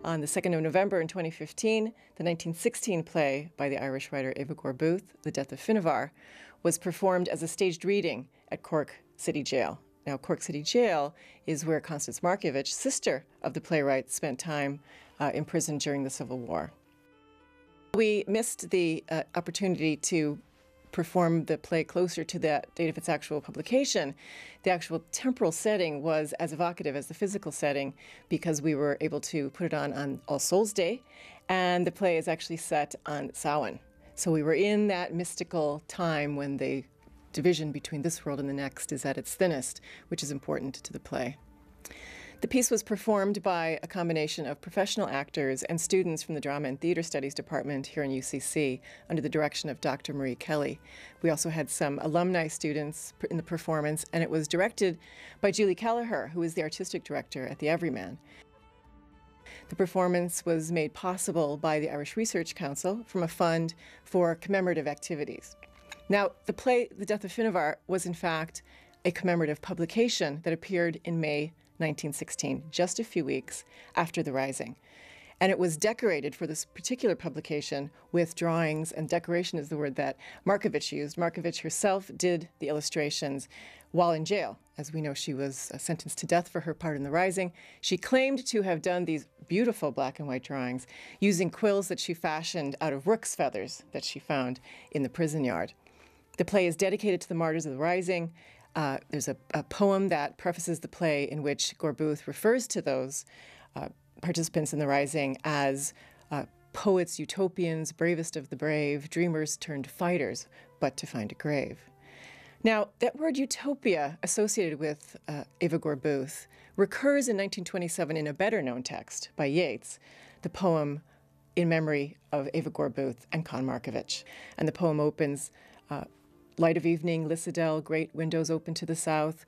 On the 2nd of November in 2015, the 1916 play by the Irish writer Eva Gore-Booth, The Death of Fionavar, was performed as a staged reading at Cork City Jail. Now, Cork City Jail is where Constance Markievicz, sister of the playwright, spent time imprisoned during the Civil War. We missed the opportunity to perform the play closer to the date of its actual publication. The actual temporal setting was as evocative as the physical setting because we were able to put it on All Souls Day, and the play is actually set on Samhain. So we were in that mystical time when the division between this world and the next is at its thinnest, which is important to the play. The piece was performed by a combination of professional actors and students from the Drama and Theatre Studies Department here in UCC under the direction of Dr. Marie Kelly. We also had some alumni students in the performance, and it was directed by Julie Kelleher, who is the artistic director at the Everyman. The performance was made possible by the Irish Research Council from a fund for commemorative activities. Now, the play, The Death of Fionavar, was in fact a commemorative publication that appeared in May 1916, just a few weeks after the Rising. And it was decorated for this particular publication with drawings, and decoration is the word that Markievicz used. Markievicz herself did the illustrations while in jail. As we know, she was sentenced to death for her part in the Rising. She claimed to have done these beautiful black and white drawings using quills that she fashioned out of rook's feathers that she found in the prison yard. The play is dedicated to the martyrs of the Rising. There's a poem that prefaces the play in which Gore-Booth refers to those participants in the Rising as poets, utopians, bravest of the brave, dreamers turned fighters, but to find a grave. Now, that word utopia associated with Eva Gore-Booth recurs in 1927 in a better-known text by Yeats, the poem In Memory of Eva Gore-Booth and Con Markievicz. And the poem opens, light of evening, Lissadell, great windows open to the south,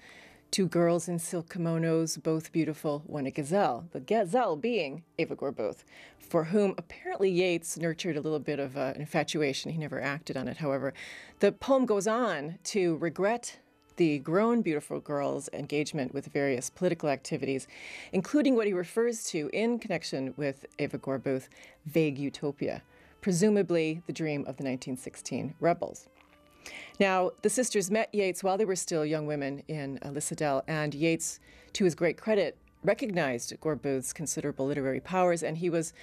two girls in silk kimonos, both beautiful, one a gazelle. The gazelle being Eva Gore-Booth, for whom apparently Yeats nurtured a little bit of an infatuation. He never acted on it, however. The poem goes on to regret the grown beautiful girl's engagement with various political activities, including what he refers to in connection with Eva Gore-Booth, vague utopia, presumably the dream of the 1916 rebels. Now, the sisters met Yeats while they were still young women in Lissadell, and Yeats, to his great credit, recognized Gore-Booth's considerable literary powers, and he was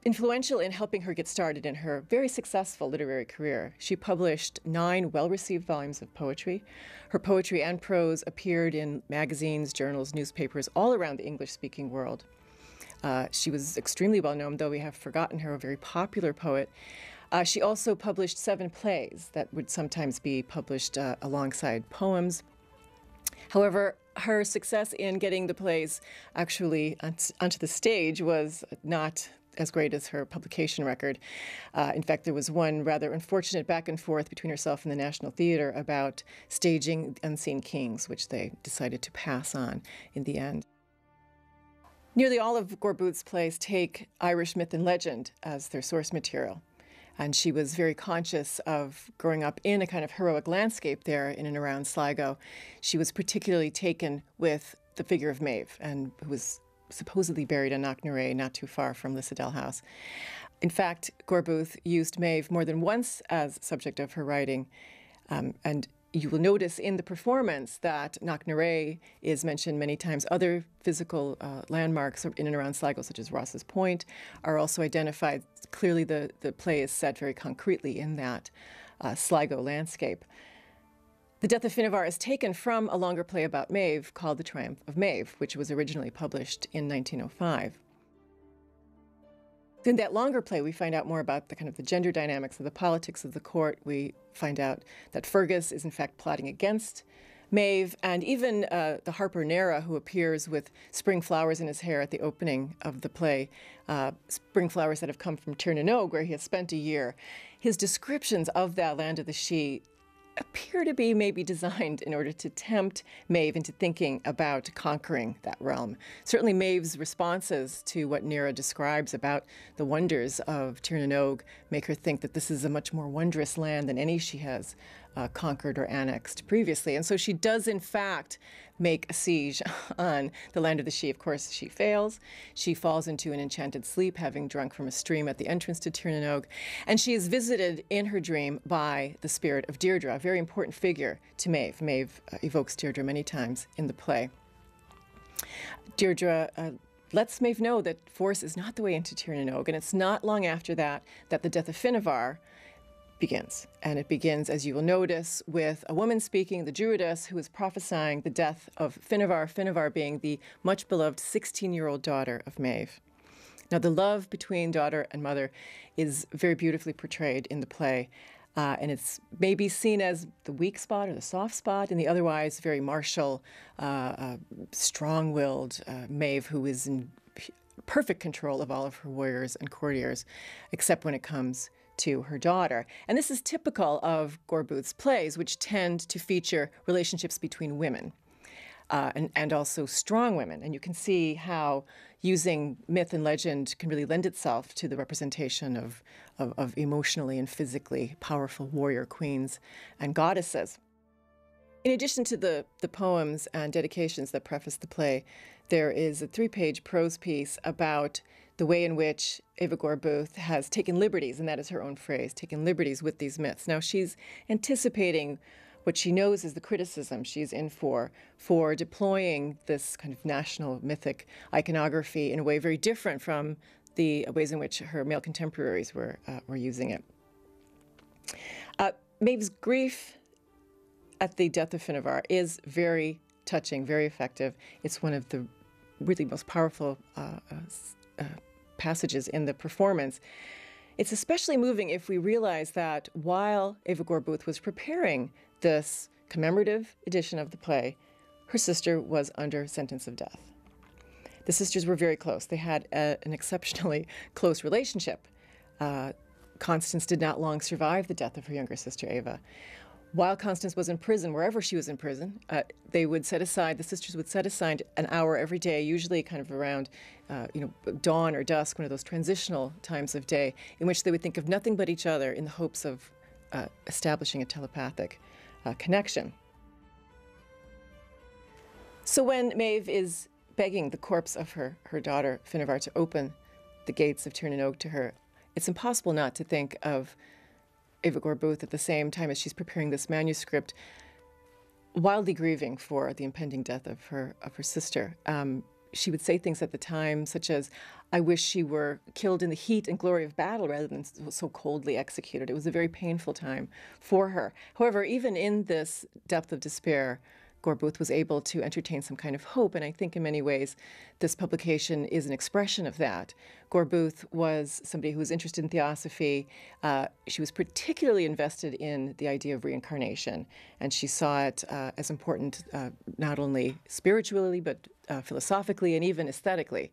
influential in helping her get started in her very successful literary career. She published 9 well-received volumes of poetry. Her poetry and prose appeared in magazines, journals, newspapers all around the English-speaking world. She was extremely well-known, though we have forgotten her, a very popular poet. She also published 7 plays that would sometimes be published alongside poems. However, her success in getting the plays actually onto the stage was not as great as her publication record. In fact, there was one rather unfortunate back and forth between herself and the National Theatre about staging Unseen Kings, which they decided to pass on in the end. Nearly all of Gore-Booth's plays take Irish myth and legend as their source material. And she was very conscious of growing up in a kind of heroic landscape there in and around Sligo. She was particularly taken with the figure of Maeve, and who was supposedly buried in Knocknarea, not too far from Lissadell House. In fact, Gore-Booth used Maeve more than once as subject of her writing, and you will notice in the performance that Knocknarea is mentioned many times. Other physical landmarks in and around Sligo, such as Ross's Point, are also identified. Clearly, the play is set very concretely in that Sligo landscape. The Death of Fionavar is taken from a longer play about Maeve called The Triumph of Maeve, which was originally published in 1905. In that longer play, we find out more about the kind of the gender dynamics of the politics of the court. We find out that Fergus is in fact plotting against Maeve, and even the harper Nera, who appears with spring flowers in his hair at the opening of the play, spring flowers that have come from Tirnanog, where he has spent a year. His descriptions of that land of the Sidhe appear to be maybe designed in order to tempt Maeve into thinking about conquering that realm. Certainly Maeve's responses to what Nera describes about the wonders of Tirnanog make her think that this is a much more wondrous land than any she has conquered or annexed previously. And so she does, in fact, make a siege on the land of the Sidhe. Of course, she fails. She falls into an enchanted sleep, having drunk from a stream at the entrance to Tir na nÓg. And she is visited in her dream by the spirit of Deirdre, a very important figure to Maeve. Maeve evokes Deirdre many times in the play. Deirdre lets Maeve know that force is not the way into Tir na nÓg, and it's not long after that that the Death of Fionavar begins. And it begins, as you will notice, with a woman speaking, the Druidess, who is prophesying the death of Fionavar, Fionavar being the much-beloved 16-year-old daughter of Maeve. Now, the love between daughter and mother is very beautifully portrayed in the play, and it's maybe seen as the weak spot or the soft spot in the otherwise very martial, strong-willed Maeve, who is in perfect control of all of her warriors and courtiers, except when it comes to her daughter. And this is typical of Gore-Booth's plays, which tend to feature relationships between women and also strong women. And you can see how using myth and legend can really lend itself to the representation of emotionally and physically powerful warrior queens and goddesses. In addition to the poems and dedications that preface the play, there is a 3-page prose piece about the way in which Eva Gore-Booth has taken liberties, and that is her own phrase, taken liberties with these myths. Now, she's anticipating what she knows is the criticism she's in for deploying this kind of national mythic iconography in a way very different from the ways in which her male contemporaries were using it. Maeve's grief at the death of Fionavar is very touching, very effective. It's one of the really most powerful passages in the performance. It's especially moving if we realize that while Eva Gore-Booth was preparing this commemorative edition of the play, her sister was under sentence of death. The sisters were very close. They had an exceptionally close relationship. Constance did not long survive the death of her younger sister, Eva. While Constance was in prison, wherever she was in prison, the sisters would set aside an hour every day, usually kind of around, dawn or dusk, one of those transitional times of day, in which they would think of nothing but each other in the hopes of establishing a telepathic connection. So when Maeve is begging the corpse of her daughter, Fionavar, to open the gates of Tir na nÓg to her, it's impossible not to think of Eva Gore-Booth at the same time as she's preparing this manuscript, wildly grieving for the impending death of her sister. She would say things at the time such as, "I wish she were killed in the heat and glory of battle rather than so coldly executed." It was a very painful time for her. However, even in this depth of despair, Gore-Booth was able to entertain some kind of hope, and I think in many ways this publication is an expression of that. Gore-Booth was somebody who was interested in theosophy. She was particularly invested in the idea of reincarnation, and she saw it as important not only spiritually but philosophically and even aesthetically.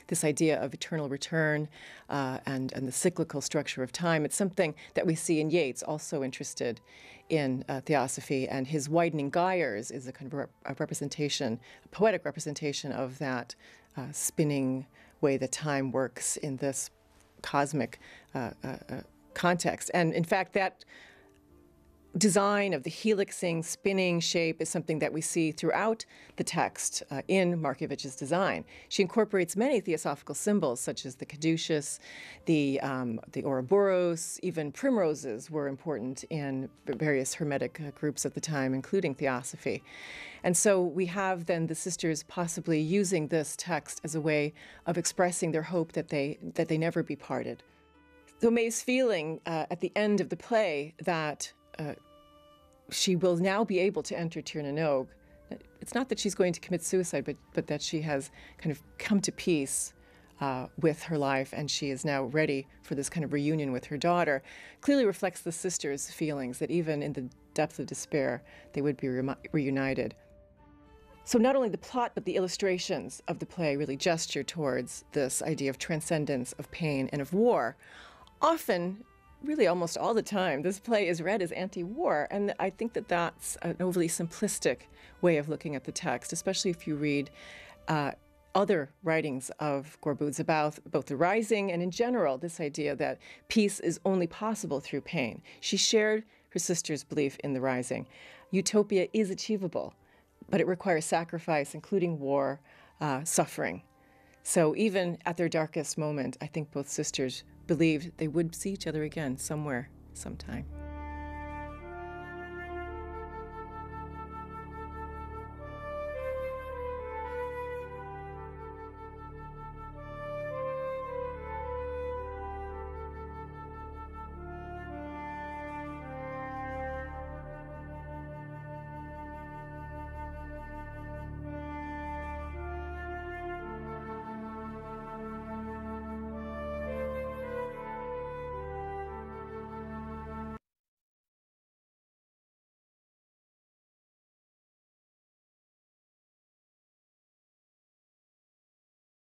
This idea of eternal return and the cyclical structure of time. It's something that we see in Yeats, also interested in theosophy, and his Widening Gyres is a kind of a representation, a poetic representation of that spinning way that time works in this cosmic context. And in fact, that design of the helixing, spinning shape is something that we see throughout the text in Markievicz's design. She incorporates many theosophical symbols, such as the caduceus, the Ouroboros, even primroses were important in various Hermetic groups at the time, including theosophy. And so we have then the sisters possibly using this text as a way of expressing their hope that they never be parted. So Maeve's feeling at the end of the play that she will now be able to enter Tir na nÓg. It's not that she's going to commit suicide, but that she has kind of come to peace with her life, and she is now ready for this kind of reunion with her daughter. Clearly reflects the sisters' feelings that even in the depth of despair, they would be reunited. So not only the plot, but the illustrations of the play really gesture towards this idea of transcendence, of pain, and of war. Often, really almost all the time, this play is read as anti-war, and I think that that's an overly simplistic way of looking at the text, especially if you read other writings of Gore-Booth's about both the Rising and in general this idea that peace is only possible through pain. She shared her sister's belief in the rising. Utopia is achievable, but it requires sacrifice, including war, suffering. So even at their darkest moment, I think both sisters believed they would see each other again somewhere, sometime.